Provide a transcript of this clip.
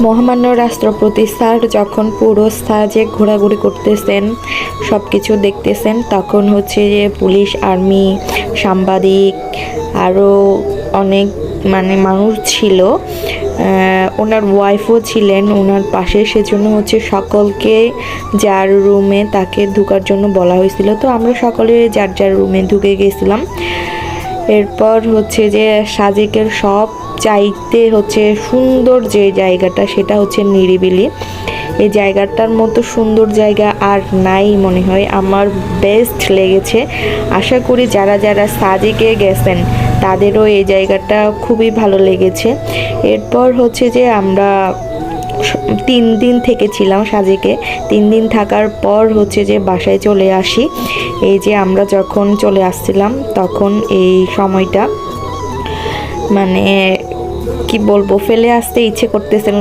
মহামান্য রাষ্ট্রপতি স্যার যখন পুরো সাজে ঘোরাঘুরি করতেছেন, সব কিছু দেখতেছেন, তখন হচ্ছে যে পুলিশ, আর্মি, সাংবাদিক আরও অনেক মানুষ ছিল। ওনার ওয়াইফও ছিলেন ওনার পাশে, সেজন্য হচ্ছে সকলকে যার রুমে তাকে ঢোকার জন্য বলা হয়েছিল। তো আমরা সকলে যার যার রুমে ঢুকে গেছিলাম। এরপর হচ্ছে যে সাজেকের সব চাইতে হচ্ছে সুন্দর যে জায়গাটা, সেটা হচ্ছে নিরিবিলি। এই জায়গাটার মতো সুন্দর জায়গা আর নাই মনে হয়, আমার বেস্ট লেগেছে। আশা করি যারা যারা সাজেকে গেছেন তাদেরও এই জায়গাটা খুবই ভালো লেগেছে। এরপর হচ্ছে যে আমরা 3 দিন থেকেছিলাম সাজেকে। 3 দিন থাকার পর হচ্ছে যে বাসায় চলে আসি। এই যে আমরা যখন চলে আসছিলাম তখন এই সময়টা কি বলবো, ফেলে আসতে ইচ্ছে করতেছিল